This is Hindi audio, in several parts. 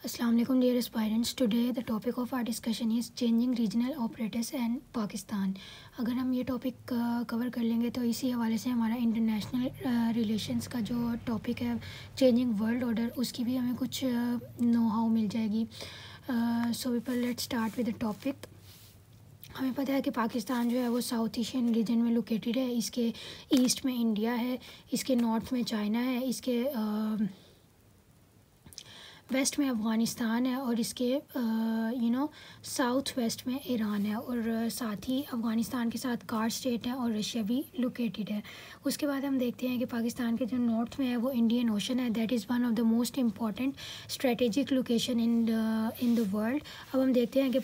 Assalamu alaikum dear aspirants. Today the topic of our discussion is changing regional operators and Pakistan. अगर हम ये टॉपिक कवर कर लेंगे तो इसी हवाले से हमारा इंटरनेशनल रिलेशंस का जो टॉपिक है चेंजिंग वर्ल्ड ऑर्डर उसकी भी हमें कुछ नो हाउ मिल जाएगी. So people let's start with the topic. हमें पता है कि पाकिस्तान जो है वो साउथ एशियन रीजन में लोकेटेड है. इसके ईस्ट में इंडिया है, इसके नॉर्थ में चाइना है, इसके वेस्ट में अफ़गानिस्तान है और इसके साउथ वेस्ट में ईरान है और साथ ही अफ़गानिस्तान के साथ कार स्टेट है और रशिया भी लोकेटेड है. उसके बाद हम देखते हैं कि पाकिस्तान के जो नॉर्थ में है वो इंडियन ओशन है. That is one of the most important strategic location in the world. अब हम देखते हैं कि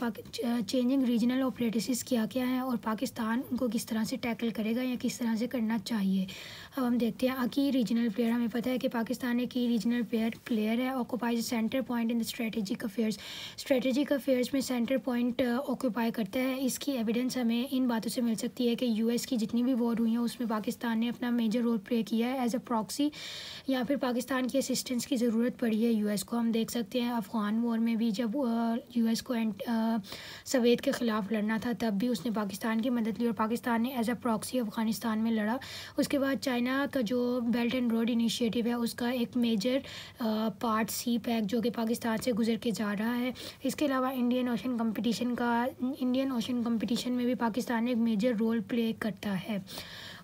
चेंजिंग रीजनल ऑपरेटर्स क्या क्या हैं और पाकिस्तान उनको किस तरह से टैकल करेगा या किस तरह से करना चाहिए. अब हम देखते हैं की रीजनल प्लेयर. हमें पता है कि पाकिस्तान एक की रीजनल प्लेयर है. Occupies centre point in the strategic affairs में सेंटर पॉइंट ऑक्यूपाई करता है. इसकी एविडेंस हमें इन बातों से मिल सकती है कि यूएस की जितनी भी वॉर हुई हैं उसमें पाकिस्तान ने अपना मेजर रोल प्ले किया है एज अ प्रॉक्सी या फिर पाकिस्तान की असिस्टेंस की ज़रूरत पड़ी है यूएस को. हम देख सकते हैं अफ़गान वॉर में भी जब यूएस को सवेद के ख़िलाफ़ लड़ना था तब भी उसने पाकिस्तान की मदद ली और पाकिस्तान ने एज अ प्रॉक्सी अफ़गानिस्तान में लड़ा. उसके बाद चाइना का जो बेल्ट एंड रोड इनिशिएटिव है उसका एक मेजर पार्ट सी पैक जो कि पाकिस्तान से गुजर के जा रहा है. इसके अलावा इंडियन ओशन कंपटीशन में भी पाकिस्तान एक मेजर रोल प्ले करता है.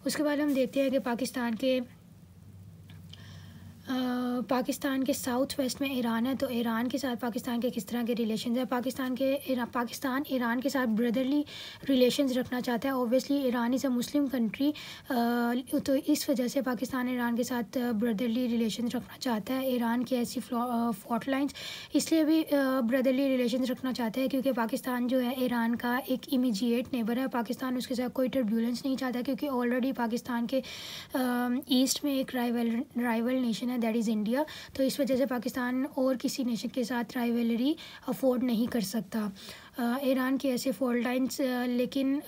उसके बाद हम देखते हैं कि पाकिस्तान के साउथ वेस्ट में ईरान है. तो ईरान के साथ पाकिस्तान के किस तरह के रिलेशंस है. पाकिस्तान ईरान के साथ ब्रदरली रिलेशंस रखना चाहता है. Obviously Iran is a Muslim country तो इस वजह से पाकिस्तान ईरान के साथ ब्रदरली रिलेशंस रखना चाहता है. ईरान की ऐसी फॉल्ट लाइंस इसलिए भी ब्रदरली रिलेशंस रखना चाहता है क्योंकि पाकिस्तान जो है ईरान का एक इमीडिएट नेबर है. पाकिस्तान उसके साथ कोई टर्ब्यूलेंस नहीं चाहता क्योंकि ऑलरेडी पाकिस्तान के ईस्ट में एक राइवल नेशन है दैट इज़ इंडिया. तो इस वजह से पाकिस्तान और किसी नेशन के साथ राइवलरी अफोर्ड नहीं कर सकता. ईरान की ऐसे फॉल्ट लाइन्स लेकिन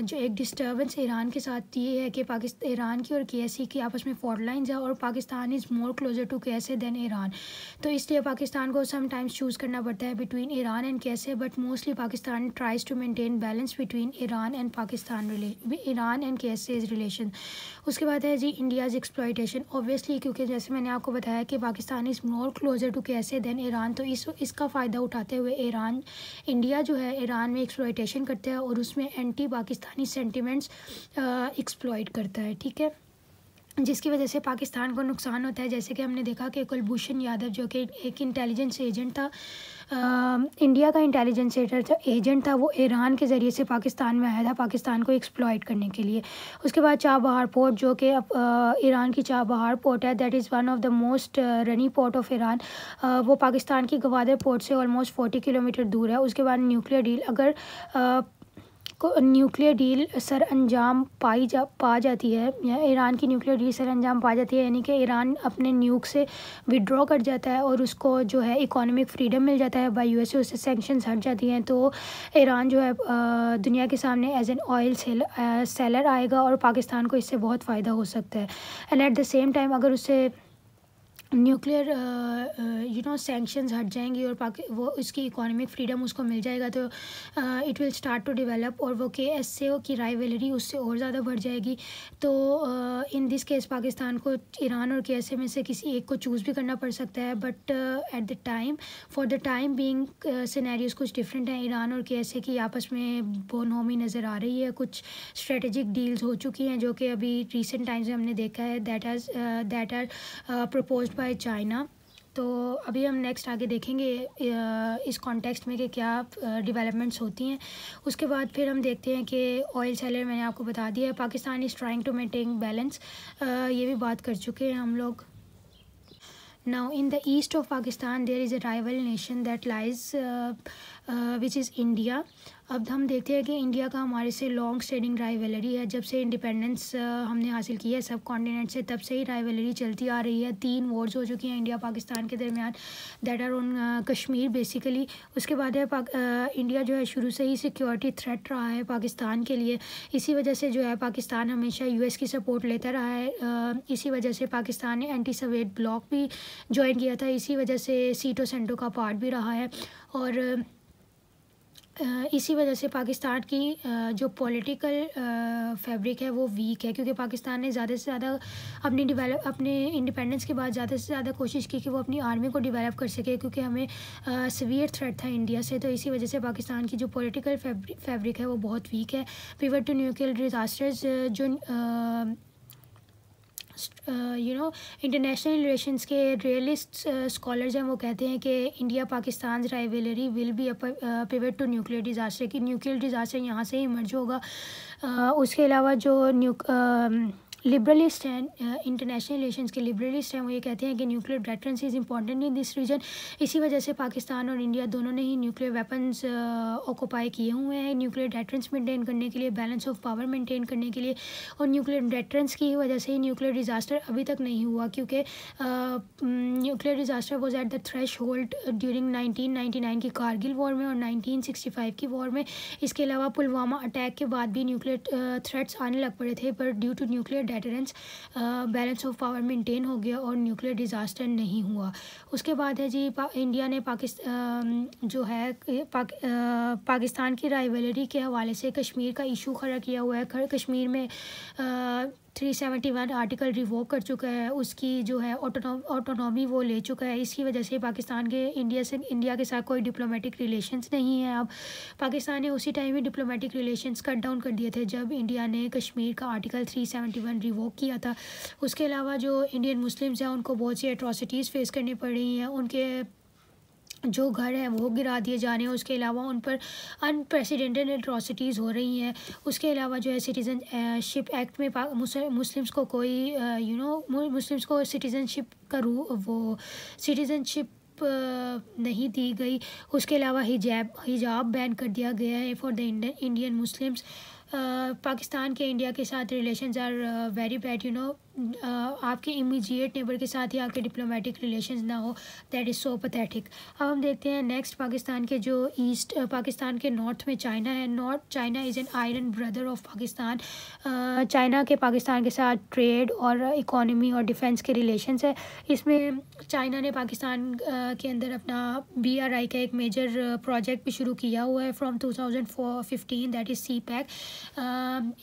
जो एक डिस्टर्बेंस ईरान के साथ ये है कि ईरान की और केएसए की आपस में फॉल्ट लाइन्स है और Pakistan is more closer to KSA than Iran. तो इसलिए पाकिस्तान को समटाइम्स चूज़ करना पड़ता है between Iran and KSA but mostly Pakistan tries to maintain balance between Iran and KSA relation. उसके बाद है जी इंडियाज़ एक्सप्लॉयटेशन. ऑब्वियसली क्योंकि जैसे मैंने आपको बताया कि Pakistan is more closer to KSA than Iran तो इसका फ़ायदा उठाते हुए इंडिया जो है ईरान में एक्सप्लॉयटेशन करता है और उसमें एंटी पाकिस्तानी सेंटिमेंट्स एक्सप्लॉइट करता है. ठीक है, जिसकी वजह से पाकिस्तान को नुकसान होता है. जैसे कि हमने देखा कि कुलभूषण यादव जो कि एक इंटेलिजेंस एजेंट था, इंडिया का इंटेलिजेंस एजेंट था, वो ईरान के ज़रिए से पाकिस्तान में आया था पाकिस्तान को एक्सप्लॉइट करने के लिए. उसके बाद चाबहार पोर्ट जो कि ईरान की चाबहार पोर्ट है that is one of the most runny port of Iran. वो पाकिस्तान की गवादर पोर्ट से ऑलमोस्ट 40 किलोमीटर दूर है. उसके बाद न्यूक्लियर डील अगर न्यूक्लियर डील सर अंजाम पा जाती है या ईरान की न्यूक्लियर डील सर अंजाम पा जाती है यानी कि ईरान अपने न्यूक से विड्रॉ कर जाता है और उसको जो है इकोनॉमिक फ्रीडम मिल जाता है बाय यूएसए, उससे सैंक्शंस हट जाती हैं तो ईरान जो है दुनिया के सामने एज एन ऑयल सेलर आएगा और पाकिस्तान को इससे बहुत फ़ायदा हो सकता है. And at the same time अगर उससे न्यूक्लियर सैंक्शंस हट जाएंगी और वो इसकी इकोनॉमिक फ्रीडम उसको मिल जाएगा तो it will start to develop और वो केएसए की राइवलरी उससे और ज़्यादा बढ़ जाएगी. तो इन दिस केस पाकिस्तान को ईरान और केएसए में से किसी एक को चूज़ भी करना पड़ सकता है but for the time being scenarios कुछ डिफरेंट हैं. ईरान और केएसए की आपस में बोनोमी नज़र आ रही है. कुछ स्ट्रेटेजिक डील्स हो चुकी हैं जो कि अभी रिसेंट टाइम्स में हमने देखा है that are proposed by China. तो अभी हम नेक्स्ट आगे देखेंगे इस कॉन्टेक्स्ट में कि क्या डेवलपमेंट्स होती हैं. उसके बाद फिर हम देखते हैं कि ऑयल सेलर मैंने आपको बता दिया है. Pakistan is trying to maintain balance, ये भी बात कर चुके हैं हम लोग. Now in the east of Pakistan there is a rival nation that lies which is India. अब हम देखते हैं कि इंडिया का हमारे से लॉन्ग स्टैंडिंग राइवलरी है। जब से इंडिपेंडेंस हमने हासिल की है सब कॉन्टिनेंट से, तब से ही राइवलरी चलती आ रही है। 3 वॉर्स हो चुकी हैं इंडिया पाकिस्तान के दरमियान, that are on Kashmir basically. उसके बाद है इंडिया जो है शुरू से ही सिक्योरिटी थ्रेट रहा है पाकिस्तान के लिए। इसी वजह से जो है पाकिस्तान हमेशा यूएस की सपोर्ट लेता रहा है। इसी वजह से पाकिस्तान ने एंटी सोवियत ब्लॉक भी ज्वाइन किया था, इसी वजह से सीटो सेंटो का पार्ट भी रहा है। और इसी वजह से पाकिस्तान की जो पॉलिटिकल फैब्रिक है वो वीक है, क्योंकि पाकिस्तान ने ज़्यादा से ज़्यादा अपने इंडिपेंडेंस के बाद ज़्यादा से ज़्यादा कोशिश की कि वो अपनी आर्मी को डेवलप कर सके, क्योंकि हमें सीवियर थ्रेट था इंडिया से। तो इसी वजह से पाकिस्तान की जो पॉलिटिकल फैब्रिक है वो बहुत वीक है। पिवट टू न्यूक्लियर डिजास्टर्स जो इंटरनेशनल रिलेशंस के रियलिस्ट स्कॉलर्स हैं वो कहते हैं कि India Pakistan rivalry will be pivot to nuclear disaster, कि न्यूक्लियर डिज़ास्टर यहाँ से ही इमर्ज होगा। उसके अलावा जो लिबरलिस्ट हैं, इंटरनेशनल रिलेशंस के लिबरलिस्ट हैं, वो ये कहते हैं कि nuclear deterrence is important in this region. इसी वजह से पाकिस्तान और इंडिया दोनों ने ही न्यूक्लियर वेपन्स ऑक्यूपाई किए हुए हैं न्यूक्लियर डेटरेंस मेंटेन करने के लिए, बैलेंस ऑफ पावर मेंटेन करने के लिए। और न्यूक्लियर डेटरेंस की वजह से ही न्यूक्लियर डिज़ास्टर अभी तक नहीं हुआ, क्योंकि nuclear disaster was at the threshold during 1999 की कारगिल वॉर में और 1965 की वॉर में। इसके अलावा पुलवामा अटैक के बाद भी न्यूक्लियर थ्रेट्स आने लग पड़े थे, पर due to nuclear deterrence balance of power maintain हो गया और न्यूक्लियर डिज़ास्टर नहीं हुआ। उसके बाद है जी इंडिया ने जो है पाकिस्तान की राइवलरी के हवाले से कश्मीर का इशू खड़ा किया हुआ है। कश्मीर में 371 आर्टिकल रिवोक कर चुका है, उसकी जो है ऑटोनॉमी वो ले चुका है। इसकी वजह से पाकिस्तान के इंडिया के साथ कोई डिप्लोमेटिक रिलेशंस नहीं है। अब पाकिस्तान ने उसी टाइम ही डिप्लोमेटिक रिलेशंस कट डाउन कर दिए थे जब इंडिया ने कश्मीर का आर्टिकल 371 रिवोक किया था। उसके अलावा जो इंडियन मुस्लिम्स हैं उनको बहुत सी एट्रॉसिटीज़ फेस करनी पड़ रही हैं, उनके जो घर हैं वो गिरा दिए जा रहे हैं। उसके अलावा उन पर अनप्रेसिडेंटेड एट्रॉसिटीज़ हो रही हैं। उसके अलावा जो है सिटीज़नशिप एक्ट में मुस्लिम्स को कोई मुस्लिम्स को सिटीज़नशिप वो सिटीज़नशिप नहीं दी गई। उसके अलावा हिजाब बैन कर दिया गया है for the Indian Muslims. Pakistan के इंडिया के साथ रिलेशंस आर वेरी बैड, आपके इमीडिएट नेबर के साथ ही आपके डिप्लोमेटिक रिलेशंस ना हो, दैट इज़ सो पैथेटिक। अब हम देखते हैं नेक्स्ट पाकिस्तान के जो पाकिस्तान के नॉर्थ में चाइना है। China is an iron brother of Pakistan. China के पाकिस्तान के साथ ट्रेड और इकोनॉमी और डिफेंस के रिलेशंस है। इसमें चाइना ने पाकिस्तान के अंदर अपना BRI का एक मेजर प्रोजेक्ट भी शुरू किया हुआ है from 2015, that is CPEC।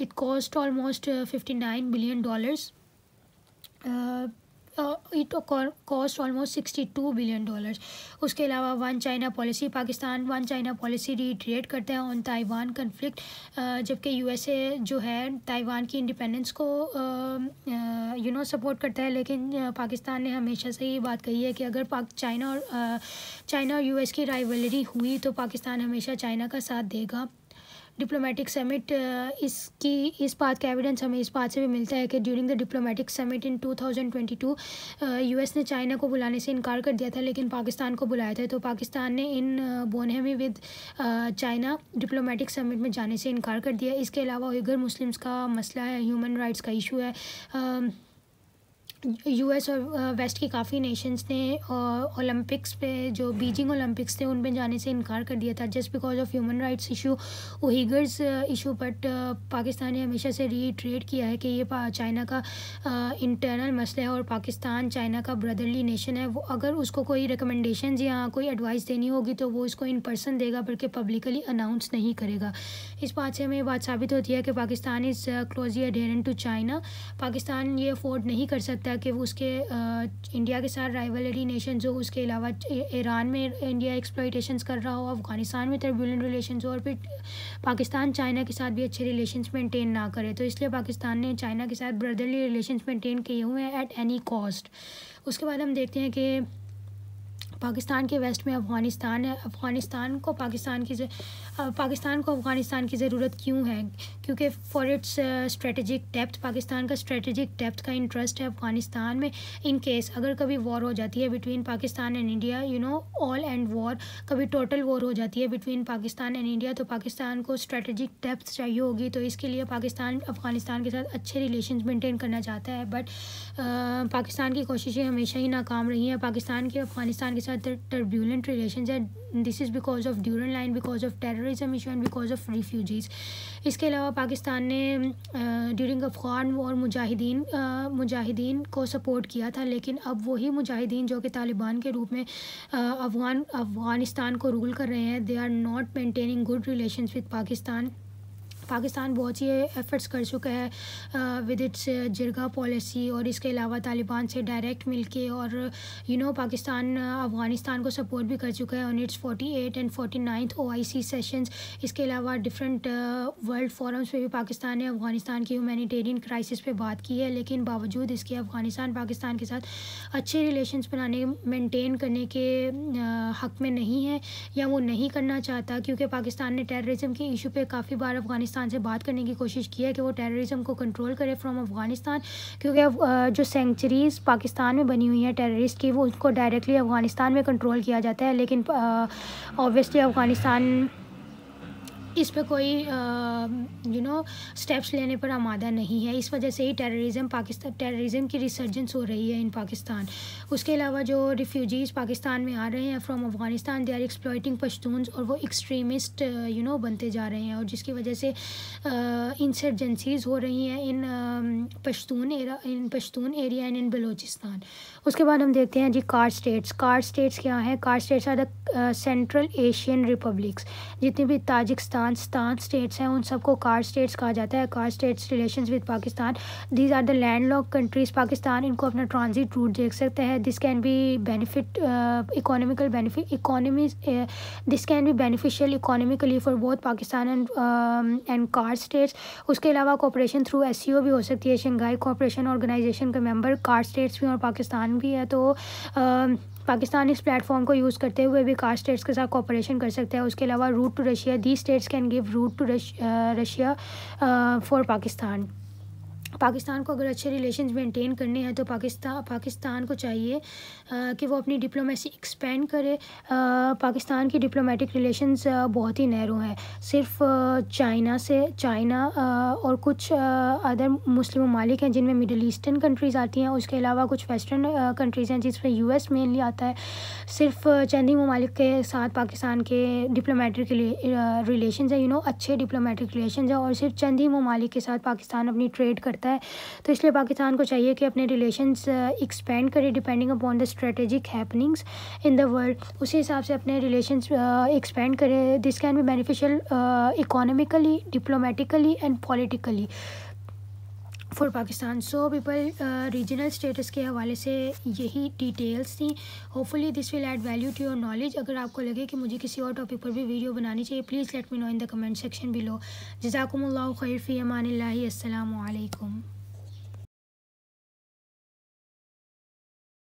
It cost almost $59 billion। It cost almost $62 billion। उसके अलावा one China policy, Pakistan one China policy retreat करता है ऑन ताइवान कन्फ्लिक्ट, जबकि USA जो है ताइवान की इंडिपेंडेंस को सपोर्ट करता है। लेकिन पाकिस्तान ने हमेशा से ये बात कही है कि अगर चाइना और US की राइवलरी हुई तो पाकिस्तान हमेशा चाइना का साथ देगा। डिप्लोमेटिक समिट इस बात का एविडेंस हमें इस बात से भी मिलता है कि during the diplomatic summit in 2022 US ने चाइना को बुलाने से इनकार कर दिया था, लेकिन पाकिस्तान को बुलाया था। तो पाकिस्तान ने इन बोनहेमी विद चाइना डिप्लोमेटिक समिट में जाने से इनकार कर दिया। इसके अलावा उइगर मुस्लिम्स का मसला है, ह्यूमन राइट्स का इशू है। US और वेस्ट की काफ़ी नेशंस ने ओलंपिक्स पे जो बीजिंग ओलंपिक्स थे उन पे जाने से इनकार कर दिया था just because of human rights issue, Uyghurs issue. But Pakistan ने हमेशा से रीट्रेट किया है कि ये चाइना का इंटरनल मसला है और पाकिस्तान चाइना का ब्रदरली नेशन है। वो अगर उसको कोई रिकमेंडेशंस या कोई एडवाइस देनी होगी तो वो इसको इन पर्सन देगा, बल्कि पब्लिकली अनाउंस नहीं करेगा। इस बात से हमें ये बात साबित होती है कि Pakistan is closely adherent to China. Pakistan ये अफोर्ड नहीं कर सकता कि वो उसके इंडिया के साथ राइवलरी नेशंस हो, उसके अलावा ईरान में इंडिया एक्सप्लॉइटेशंस कर रहा हो, अफगानिस्तान में टर्बुलेंट रिलेशंस हो और फिर पाकिस्तान चाइना के साथ भी अच्छे रिलेशंस मेंटेन ना करे। तो इसलिए पाकिस्तान ने चाइना के साथ ब्रदरली रिलेशंस मेंटेन किए हुए हैं एट एनी कॉस्ट। उसके बाद हम देखते हैं कि पाकिस्तान के वेस्ट में अफ़गानिस्तान है। पाकिस्तान को अफ़गानिस्तान की ज़रूरत क्यों है? क्योंकि for its strategic depth, Pakistan का स्ट्रेटजिक डेप्थ का इंटरेस्ट है अफ़गानिस्तान में। इन केस अगर कभी वॉर हो जाती है between Pakistan and India, all and war, कभी टोटल वॉर हो जाती है बिटवीन पाकिस्तान एंड इंडिया, तो पाकिस्तान को स्ट्रेटजिक डेप्थ चाहिए होगी। तो इसके लिए पाकिस्तान अफ़गानिस्तान के साथ अच्छे रिलेशन मेंटेन करना चाहता है, बट पाकिस्तान की कोशिशें हमेशा ही नाकाम रही हैं। पाकिस्तान के अफ़गानिस्तान के साथ टर्ब्यूलेंट रिलेशंस है। This is because of Durand line, because of terrorism issue and because of refugees. इसके अलावा पाकिस्तान ने ड्यूरिंग अफ़गान वॉर मुजाहिदीन को सपोर्ट किया था, लेकिन अब वही मुजाहिदीन जो कि तालिबान के रूप में अफ़गानिस्तान को रूल कर रहे हैं, they are not maintaining good relations with Pakistan. Pakistan बहुत सी एफ़र्ट्स कर चुका है विद इट्स जिरगा पॉलिसी, और इसके अलावा तालिबान से डायरेक्ट मिलके, और पाकिस्तान अफ़गानिस्तान को सपोर्ट भी कर चुका है on it's 48 and 49th OIC sessions. इसके अलावा डिफरेंट वर्ल्ड फोरम्स पे भी पाकिस्तान ने अफ़गानिस्तान की ह्यूमैनिटेरियन क्राइसिस पे बात की है, लेकिन बावजूद इसके अफ़गानिस्तान पाकिस्तान के साथ अच्छे रिलेशंस मेंटेन करने के हक़ में नहीं है, या वो नहीं करना चाहता, क्योंकि पाकिस्तान ने टेररिज्म के इशू पे काफ़ी बार अफ़गानिस्तान से बात करने की कोशिश की है कि वो टेररिज्म को कंट्रोल करे फ्रॉम अफ़गानिस्तान, क्योंकि जो सेंचुरीज़ पाकिस्तान में बनी हुई हैं टेररिस्ट की, वो उसको डायरेक्टली अफ़गानिस्तान में कंट्रोल किया जाता है। लेकिन ऑब्वियसली अफ़गानिस्तान इस पे कोई स्टेप्स लेने पर आमादा नहीं है। इस वजह से ही टेररिज्म की रिसर्जेंस हो रही है इन पाकिस्तान। उसके अलावा जो रिफ्यूजीज़ पाकिस्तान में आ रहे हैं from Afghanistan, they are exploiting Pashtuns, और वो एक्सट्रीमिस्ट बनते जा रहे हैं, और जिसकी वजह से इंसर्जेंसीज़ हो रही हैं in Pashtun area and in Balochistan. उसके बाद हम देखते हैं जी कार्ड स्टेट्स क्या हैं? कार्ड states are the Central Asian republics. जितनी भी ताजिकिस्तान स्टेट्स हैं उन सबको कार्ड स्टेट्स कहा जाता है। कार्ड states relations with Pakistan, these are the landlocked countries. Pakistan इनको अपना ट्रांजिट रूट देख सकते हैं। This can be beneficial economically for both Pakistan and कार्ड स्टेट्स। उसके अलावा कोऑपरेशन थ्रू SCO भी हो सकती है। शंघाई कोऑपरेशन ऑर्गेनाइजेशन का मेंबर कार्ड स्टेट्स भी और पाकिस्तान भी है, तो पाकिस्तान इस प्लेटफॉर्म को यूज़ करते हुए भी कार्ड स्टेट्स के साथ कोऑपरेशन कर सकता है। उसके अलावा route to Russia, the states can give route to Russia for Pakistan को अगर अच्छे रिलेशंस मेंटेन करने हैं तो पाकिस्तान को चाहिए कि वो अपनी डिप्लोमेसी एक्सपेंड करे। पाकिस्तान की डिप्लोमेटिक रिलेशंस बहुत ही नैरो हैं। सिर्फ चाइना और कुछ अदर मुस्लिम ममालिक हैं जिनमें मिडल ईस्टर्न कंट्रीज़ आती हैं। उसके अलावा कुछ वेस्टर्न कंट्रीज़ हैं जिसमें US मेनली आता है। सिर्फ चंद ही ममालिक के साथ पाकिस्तान के डिप्लोमेटिक रिलेशंस हैं, अच्छे डिप्लोमेटिक रिलेशंस हैं, और सिर्फ चंद ही ममालिक के साथ पाकिस्तान अपनी ट्रेड करता है। तो इसलिए पाकिस्तान को चाहिए कि अपने रिलेशंस एक्सपेंड करे depending upon the strategic happenings in the world. उसी हिसाब से अपने रिलेशंस एक्सपेंड करे। This can be beneficial economically, diplomatically and politically for Pakistan. So people, regional states के हवाले से यही डिटेल्स थी। Hopefully this will add value to your knowledge. अगर आपको लगे कि मुझे किसी और टॉपिक पर भी वीडियो बनानी चाहिए, please let me know in the comment section below. जज़ाकुमुल्लाहु खैर फ़ी अमानिल्लाहि। अस्सलामु अलैकुम।